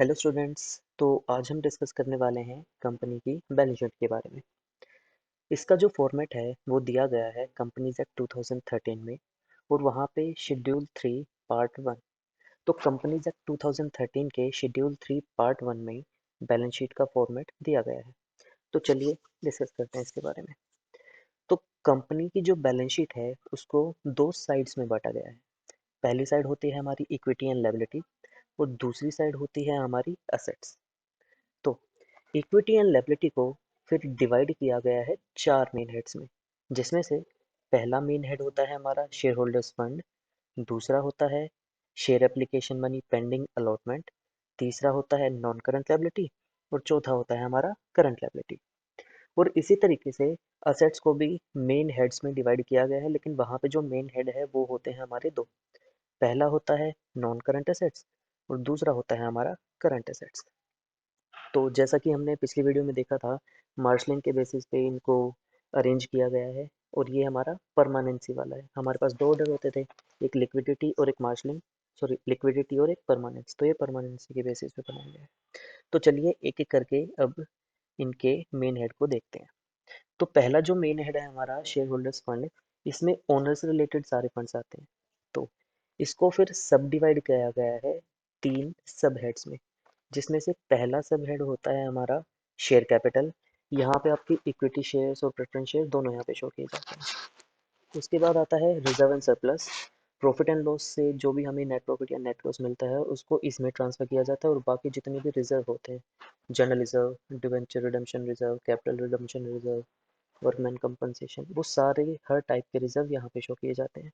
Hello students. तो आज हम डिस्कस करने वाले हैं कंपनी की बैलेंस शीट के बारे में। इसका जो फॉर्मेट है वो दिया गया है कंपनीज एक्ट 2013 में, और वहाँ पे शेड्यूल 3 पार्ट 1। तो कंपनीज एक्ट 2013 के शेड्यूल 3 पार्ट 1 में बैलेंस शीट का फॉर्मेट दिया गया है। तो चलिए डिस्कस करते हैं इसके बारे में। तो कंपनी की जो बैलेंस शीट है उसको दो साइड्स में बांटा गया है। पहली साइड होती है हमारी इक्विटी एंड लायबिलिटी, और दूसरी साइड होती है हमारी असेट्स। तो इक्विटी एंड लायबिलिटी को फिर डिवाइड किया गया है चार मेन हेड्स में, जिसमें से पहला मेन हेड होता है हमारा शेयर होल्डर्स फंड, दूसरा होता है share application money pending allotment, तीसरा होता है नॉन करंट लायबिलिटी, और चौथा होता है हमारा करंट लायबिलिटी। और इसी तरीके से असेट्स को भी मेन हेड्स में डिवाइड किया गया है, लेकिन वहाँ पे जो मेन हेड है वो होते हैं हमारे दो। पहला होता है नॉन करंट असेट्स, और दूसरा होता है हमारा करंट असेट्स। तो जैसा कि हमने पिछली वीडियो में देखा था, मार्शलिंग के बेसिस पे इनको अरेंज किया गया है, और ये हमारा परमानेंसी वाला है। हमारे पास दो ऑर्डर होते थे, एक लिक्विडिटी और एक मार्शलिंग, सॉरी लिक्विडिटी और एक परमानेंस। तो ये परमानेंसी के बेसिस पे बनाया गया है। तो चलिए एक एक करके अब इनके मेन हेड को देखते हैं। तो पहला जो मेन हेड है हमारा शेयर होल्डर्स फंड, इसमें ओनर से रिलेटेड सारे फंड्स आते हैं। तो इसको फिर सब डिवाइड किया गया है तीन सब हेड्स में, जिसमें से पहला सब हेड होता है हमारा शेयर कैपिटल। यहाँ पे आपकी इक्विटी शेयर्स और प्रेफरेंस शेयर दोनों यहाँ पे शो किए जाते हैं। उसके बाद आता है reserve and surplus. Profit and loss से जो भी हमें नेट प्रॉफिट या नेट लॉस मिलता है उसको इसमें ट्रांसफर किया जाता है, और बाकी जितने भी रिजर्व होते हैं, general reserve, debenture redemption reserve, capital redemption reserve, workman compensation, वो सारे हर टाइप के रिजर्व यहाँ पे शो किए जाते हैं।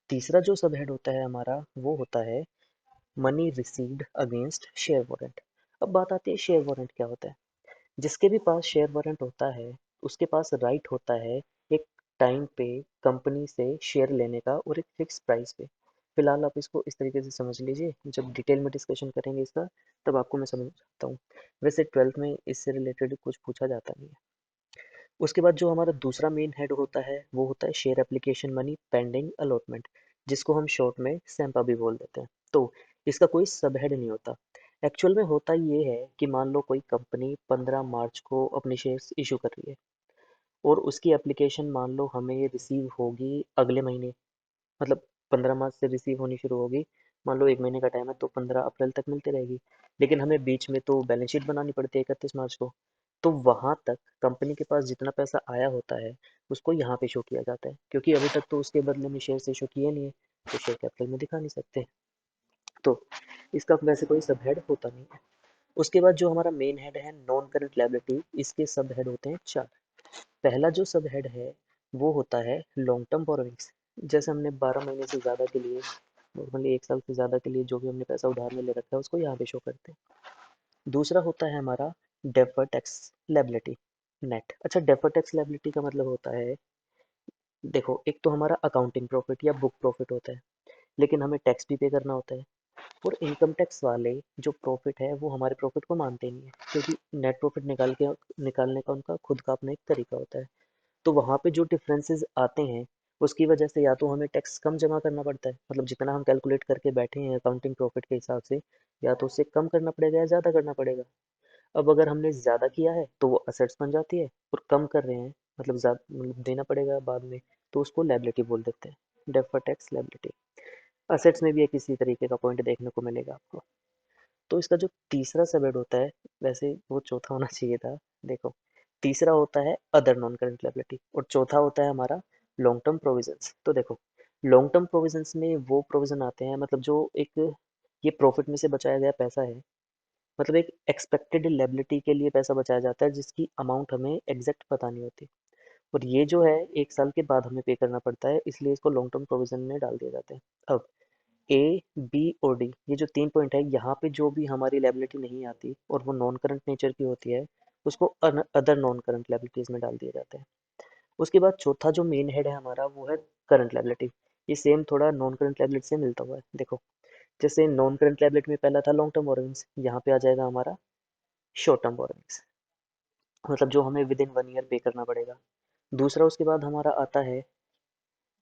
तीसरा जो सब हेड होता है हमारा वो होता है money received against share warrant. अब बात आती है शेयर वारंट क्या होता है। जिसके भी पास शेयर वारंट होता है उसके पास राइट होता है एक टाइम पे कंपनी से शेयर लेने का, और एक फिक्स प्राइस पे। फिलहाल आप इसको इस तरीके से समझ लीजिए, जब डिटेल में डिस्कशन करेंगे इसका तब आपको मैं समझ सकता हूँ। वैसे 12th में इससे रिलेटेड कुछ पूछा जाता नहीं है। उसके बाद जो हमारा दूसरा मेन हेड होता है वो होता है share application money pending allotment, जिसको हम शॉर्ट में सैम्पा भी बोल देते हैं। तो इसका कोई सब हेड नहीं होता। एक्चुअल में होता ये है कि मान लो कोई कंपनी 15 मार्च को अपने शेयर्स इशू कर रही है, और उसकी एप्लीकेशन मान लो हमें रिसीव होगी अगले महीने, मतलब 15 मार्च से रिसीव होनी शुरू होगी। मान लो एक महीने का टाइम है तो 15 अप्रैल तक मिलती रहेगी, लेकिन हमें बीच में तो बैलेंस शीट बनानी पड़ती है 31 मार्च को। तो वहां तक कंपनी के पास जितना पैसा आया होता है उसको यहाँ पे शो किया जाता है, क्योंकि अभी तक तो उसके बदले में शेयर इशू किए नहीं है, तो शेयर कैपिटल में दिखा नहीं सकते। तो इसका वैसे कोई सब हेड होता नहीं है। उसके बाद जो हमारा मेन हेड है नॉन करंट लायबिलिटी, इसके सब हेड होते हैं चार। पहला जो सब हेड है वो होता है लॉन्ग टर्म बोरोइंग्स। जैसे हमने 12 महीने से ज़्यादा के लिए, नॉर्मली एक साल से ज़्यादा के लिए जो भी हमने पैसा उधार में ले रखा है उसको यहाँ पे शो करते हैं। दूसरा होता है हमारा डेफर टैक्स लायबिलिटी नेट। अच्छा, डेफर टैक्स लायबिलिटी का मतलब होता है, देखो एक तो हमारा अकाउंटिंग प्रॉफिट या बुक प्रॉफिट होता है, लेकिन हमें टैक्स भी पे करना होता है। और इनकम टैक्स वाले जो प्रॉफिट है वो हमारे प्रॉफिट को मानते नहीं है, क्योंकि नेट प्रॉफिट निकालने का उनका खुद का अपना एक तरीका होता है। तो वहाँ पे जो डिफरेंसेस आते हैं उसकी वजह से या तो हमें टैक्स कम जमा करना पड़ता है, मतलब जितना हम कैलकुलेट करके बैठे हैं अकाउंटिंग प्रॉफिट के हिसाब से, या तो उससे कम करना पड़ेगा या ज़्यादा करना पड़ेगा। अब अगर हमने ज़्यादा किया है तो वो असेट्स बन जाती है, और कम कर रहे हैं मतलब ज़्यादा मतलब देना पड़ेगा बाद में, तो उसको लायबिलिटी बोल देते हैं, डेफर टैक्स लायबिलिटी। असेट्स में भी एक इसी तरीके का पॉइंट देखने को मिलेगा आपको। तो इसका जो तीसरा सबहेड होता है, वैसे वो चौथा होना चाहिए था। देखो, तीसरा होता है अदर नॉन करंट लायबिलिटी, और चौथा होता है हमारा लॉन्ग टर्म प्रोविजंस। तो देखो, लॉन्ग टर्म प्रोविजंस में वो प्रोविजन आते हैं, मतलब जो एक ये प्रॉफिट में से बचाया गया पैसा है, मतलब एक एक्सपेक्टेड लायबिलिटी के लिए पैसा बचाया जाता है जिसकी अमाउंट हमें एग्जैक्ट पता नहीं होती, और ये जो है एक साल के बाद हमें पे करना पड़ता है, इसलिए इसको लॉन्ग टर्म प्रोविजन में डाल दिया जाता है। अब ए, बी और डी, ये जो तीन पॉइंट है, यहाँ पे जो भी हमारी लायबिलिटी नहीं आती और वो नॉन करंट नेचर की होती है उसको अदर नॉन करंट लायबिलिटीज में डाल दिए जाते हैं। उसके बाद चौथा जो मेन हेड है हमारा वो है करंट लायबिलिटी। ये सेम थोड़ा नॉन करंट लायबिलिटी से मिलता हुआ है। देखो, जैसे नॉन करंट लायबिलिटी में पहला था लॉन्ग टर्म बोरोइंग्स, यहाँ पे आ जाएगा हमारा शॉर्ट टर्म बोरोइंग्स, मतलब जो हमें विद इन 1 ईयर पे करना पड़ेगा। दूसरा उसके बाद हमारा आता है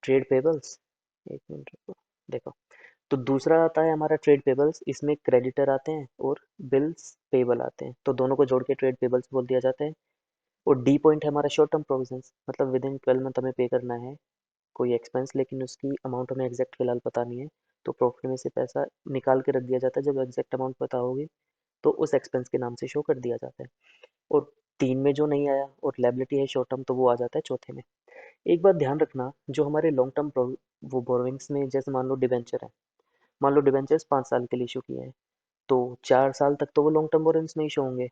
ट्रेड पेबल्स। एक मिनट रुको, देखो, तो दूसरा आता है हमारा ट्रेड पेबल्स, इसमें क्रेडिटर आते हैं और बिल्स पेबल आते हैं, तो दोनों को जोड़ के ट्रेड पेबल्स बोल दिया जाता है। और डी पॉइंट है हमारा शॉर्ट टर्म प्रोविजंस, मतलब विद इन 12 मंथ हमें पे करना है कोई एक्सपेंस, लेकिन उसकी अमाउंट हमें एग्जैक्ट फिलहाल पता नहीं है, तो प्रॉफिट में से पैसा निकाल के रख दिया जाता है, जब एग्जैक्ट अमाउंट पता होगी तो उस एक्सपेंस के नाम से शो कर दिया जाता है। और 3 में जो नहीं आया और लायबिलिटी है शॉर्ट टर्म, तो वो आ जाता है चौथे में। एक बात ध्यान रखना, जो हमारे लॉन्ग टर्म वो बोरोइंग्स में, जैसे मान लो डिबेंचर है, मान लो डिबेंचर्स 5 साल के लिए इशू किए हैं, तो 4 साल तक तो वो लॉन्ग टर्म बोरोइंग्स में इशू होंगे।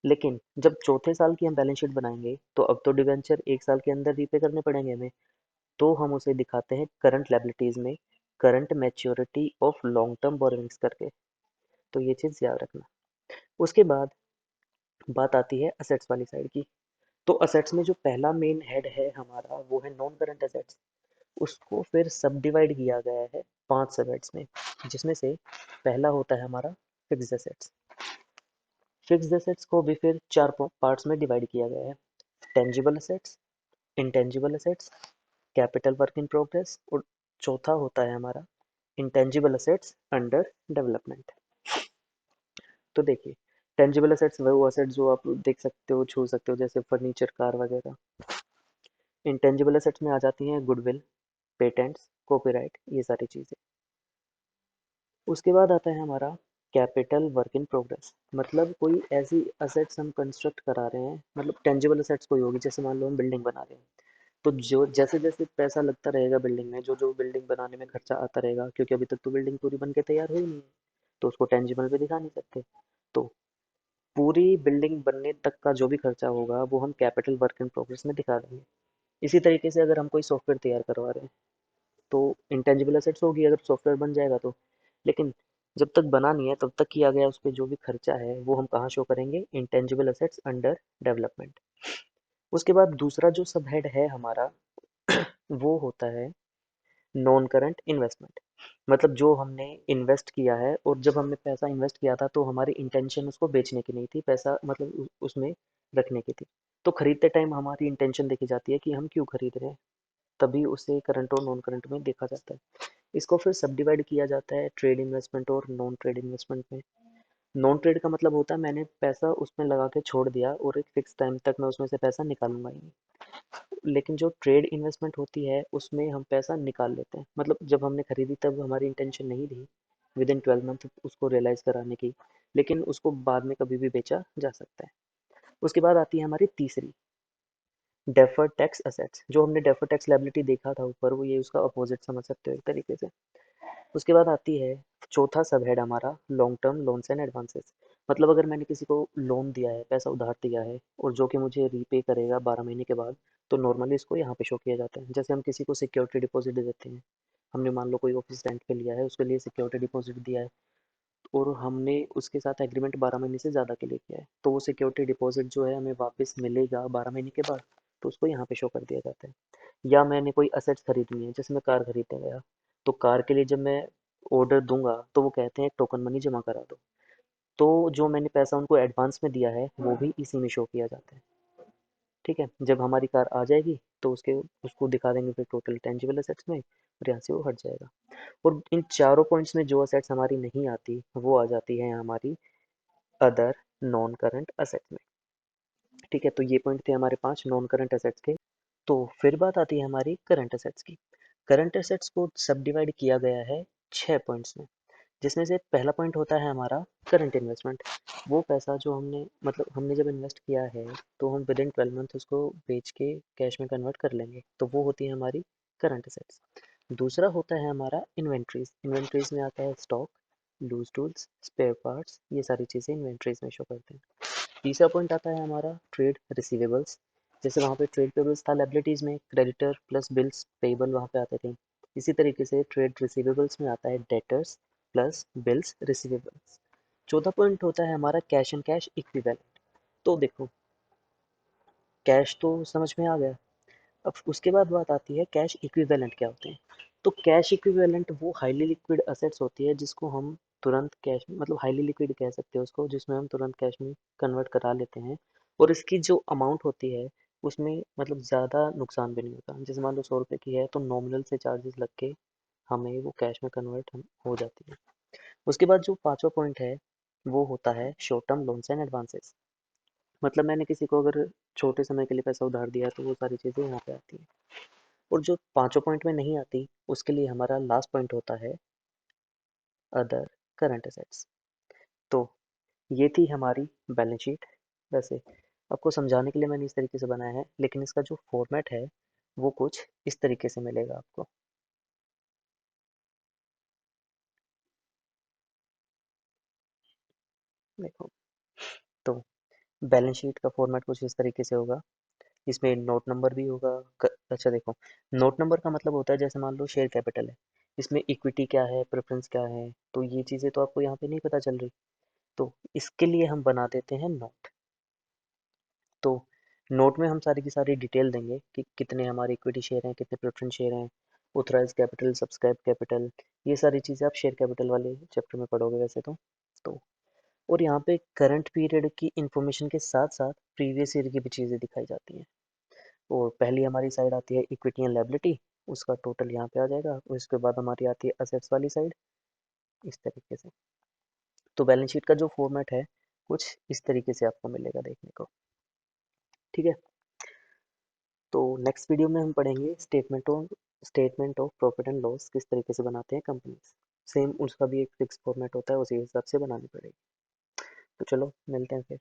लेकिन जब चौथे साल की हम बैलेंस शीट बनाएंगे, तो अब तो डिबेंचर 1 साल के अंदर रीपे करने पड़ेंगे हमें, तो हम उसे दिखाते हैं करंट लायबिलिटीज में, current maturity of long term borrowings करके। तो ये चीज़ याद रखना। उसके बाद बात आती है असेट्स वाली साइड की। तो असेट्स में जो पहला मेन हेड है हमारा, वो है नॉन करंट असेट्स। उसको फिर सब डिवाइड किया गया है 5 सब हेड्स में, जिसमें से पहला होता है हमारा फिक्स्ड असेट्स। फिक्स्ड असेट्स को भी फिर 4 पार्ट्स में डिवाइड किया गया है: tangible assets, intangible assets, capital work in progress, और चौथा होता है हमारा इंटेंजिबल असेट्स अंडर डेवलपमेंट। तो देखिए, टेंजिबल असेट्स वो असेट्स जो आप देख सकते हो, छू सकते हो, जैसे फर्नीचर, कार वगैरह। इंटेंजिबल असेट्स में आ जाती हैं गुडविल, पेटेंट्स, कॉपीराइट, ये सारी चीज़ें। उसके बाद आता है हमारा कैपिटल वर्क इन प्रोग्रेस, मतलब कोई ऐसी असेट्स हम कंस्ट्रक्ट करा रहे हैं, मतलब टेंजिबल असेट्स कोई होगी, जैसे मान लो हम बिल्डिंग बना रहे हैं, तो जो जैसे जैसे पैसा लगता रहेगा बिल्डिंग में, जो जो बिल्डिंग बनाने में खर्चा आता रहेगा, क्योंकि अभी तक तो बिल्डिंग पूरी बन के तैयार हुई नहीं है, तो उसको टेंजिबल पे दिखा नहीं सकते, तो पूरी बिल्डिंग बनने तक का जो भी खर्चा होगा वो हम कैपिटल वर्क इन प्रोग्रेस में दिखा देंगे। इसी तरीके से अगर हम कोई सॉफ्टवेयर तैयार करवा रहे हैं, तो इंटेंजिबल एसेट्स होगी अगर सॉफ्टवेयर बन जाएगा तो। लेकिन जब तक बना नहीं है तब तक किया गया उस पर जो भी खर्चा है वो हम कहाँ शो करेंगे, इंटेंजिबल एसेट्स अंडर डेवलपमेंट। उसके बाद दूसरा जो सब हेड है हमारा, वो होता है नॉन करंट इन्वेस्टमेंट, मतलब जो हमने इन्वेस्ट किया है, और जब हमने पैसा इन्वेस्ट किया था तो हमारी इंटेंशन उसको बेचने की नहीं थी, पैसा मतलब उसमें रखने की थी। तो खरीदते टाइम हमारी इंटेंशन देखी जाती है कि हम क्यों खरीद रहे हैं, तभी उसे करंट और नॉन करंट में देखा जाता है। इसको फिर सब डिवाइड किया जाता है ट्रेड इन्वेस्टमेंट और नॉन ट्रेड इन्वेस्टमेंट में। नॉन ट्रेड का मतलब होता है मैंने पैसा उसमें लगा के छोड़ दिया और एक फिक्स टाइम तक मैं उसमें से पैसा निकालूंगा ही नहीं। लेकिन जो ट्रेड इन्वेस्टमेंट होती है उसमें हम पैसा निकाल लेते हैं, मतलब जब हमने खरीदी तब हमारी इंटेंशन नहीं थी विद इन 12 मंथ उसको रियलाइज कराने की, लेकिन उसको बाद में कभी भी बेचा जा सकता है। उसके बाद आती है हमारी तीसरी, डेफर्ड टैक्स असेट्स। जो हमने डेफर्ड टैक्स लायबिलिटी देखा था ऊपर, वो ये उसका अपोजिट समझ सकते हो एक तरीके से। उसके बाद आती है चौथा सब हेड हमारा, long term loans and advances. मतलब अगर मैंने किसी को लोन दिया है, पैसा उधार दिया है, और जो कि मुझे रीपे करेगा 12 महीने के बाद, तो नॉर्मली इसको यहाँ पे शो किया जाता है। जैसे हम किसी को सिक्योरिटी डिपॉजिट दे देते हैं, हमने मान लो कोई ऑफिस रेंट पे लिया है, उसके लिए सिक्योरिटी डिपॉजिट दिया है, और हमने उसके साथ एग्रीमेंट 12 महीने से ज़्यादा के लिए किया है, तो वो सिक्योरिटी डिपॉजिट जो है हमें वापस मिलेगा 12 महीने के बाद, तो उसको यहाँ पे शो कर दिया जाता है। या मैंने कोई असेट्स खरीदनी है, जैसे मैं कार खरीदने गया, तो कार के लिए जब मैं ऑर्डर दूंगा तो वो कहते हैं टोकन मनी जमा करा दो, तो जो मैंने पैसा उनको एडवांस में दिया है वो भी इसी में शो किया जाता है। ठीक है, जब हमारी कार आ जाएगी तो उसके उसको दिखा देंगे फिर टोटल टेंजिबल असेट्स में, और यहाँ से वो हट जाएगा। और इन चारों पॉइंट्स में जो असेट्स हमारी नहीं आती वो आ जाती है हमारी अदर नॉन करंट असेट में। ठीक है, तो ये पॉइंट थे हमारे 5 नॉन करंट असेट्स के। तो फिर बात आती है हमारी करंट असेट्स की। करंट असेट्स को सब डिवाइड किया गया है 6 पॉइंट्स में, जिसमें से पहला पॉइंट होता है हमारा करंट इन्वेस्टमेंट। वो पैसा जो हमने, मतलब हमने जब इन्वेस्ट किया है, तो हम विद इन 12 मंथ उसको बेच के कैश में कन्वर्ट कर लेंगे, तो वो होती है हमारी करंट असेट्स। दूसरा होता है हमारा इन्वेंट्रीज। इन्वेंट्रीज में आता है stock, loose tools, spare parts, ये सारी चीज़ें इन्वेंट्रीज में शो करते हैं। तीसरा पॉइंट आता है हमारा ट्रेड रिसीवेबल्स। जैसे वहाँ पे ट्रेड पेबल्स था लायबिलिटीज में, क्रेडिटर प्लस बिल्स पेबल वहाँ पे आते थे। इसी तरीके से ट्रेड रिसीवेबल्स में आता है डेटर्स प्लस बिल्स रिसीवेबल्स। चौथा पॉइंट होता है हमारा कैश एंड कैश इक्विवेलेंट। तो देखो, कैश तो समझ में आ गया। अब उसके बाद बात आती है कैश इक्विवेलेंट क्या होते हैं। तो कैश इक्विवेलेंट वो हाईली लिक्विड असेट्स होती है जिसको हम तुरंत कैश में, मतलब हाईली लिक्विड कह सकते हैं उसको, जिसमें हम तुरंत कैश में कन्वर्ट करा लेते हैं, और इसकी जो अमाउंट होती है उसमें मतलब ज़्यादा नुकसान भी नहीं होता। जैसे मान लो 100 रुपये की है, तो नॉमिनल से चार्जेस लग के हमें वो कैश में कन्वर्ट हम हो जाती है। उसके बाद जो पांचवा पॉइंट है वो होता है short term loans and advances. मतलब मैंने किसी को अगर छोटे समय के लिए पैसा उधार दिया तो वो सारी चीज़ें यहाँ पे आती हैं। और जो पांचों पॉइंट में नहीं आती उसके लिए हमारा लास्ट पॉइंट होता है अदर करंट असेट्स। तो ये थी हमारी बैलेंस शीट। वैसे आपको समझाने के लिए मैंने इस तरीके से बनाया है, लेकिन इसका जो फॉर्मेट है वो कुछ इस तरीके से मिलेगा आपको। देखो, तो बैलेंस शीट का फॉर्मेट कुछ इस तरीके से होगा। इसमें नोट नंबर भी होगा। अच्छा देखो, नोट नंबर का मतलब होता है जैसे मान लो शेयर कैपिटल है, इसमें इक्विटी क्या है, प्रेफरेंस क्या है, तो ये चीज़ें तो आपको यहाँ पे नहीं पता चल रही। तो इसके लिए हम बना देते हैं नोट। तो नोट में हम सारी की सारी डिटेल देंगे कि कितने हमारे इक्विटी शेयर हैं, कितने प्रेफरेंस शेयर हैं, ऑथराइज कैपिटल, सब्सक्राइब कैपिटल, ये सारी चीज़ें आप शेयर कैपिटल वाले चैप्टर में पढ़ोगे वैसे तो और यहाँ पे करंट पीरियड की इंफॉर्मेशन के साथ साथ प्रीवियस ईयर की भी चीज़ें दिखाई जाती हैं। और पहली हमारी साइड आती है इक्विटी एंड लायबिलिटी, उसका टोटल यहाँ पे आ जाएगा। और उसके बाद हमारी आती है असेट्स वाली साइड, इस तरीके से। तो बैलेंस शीट का जो फॉर्मेट है कुछ इस तरीके से आपको मिलेगा देखने को। ठीक है, तो नेक्स्ट वीडियो में हम पढ़ेंगे statement of profit and loss किस तरीके से बनाते हैं कंपनीज। सेम उसका भी एक फिक्स फॉर्मेट होता है, उसी हिसाब से बनानी पड़ेगी। तो चलो मिलते हैं फिर।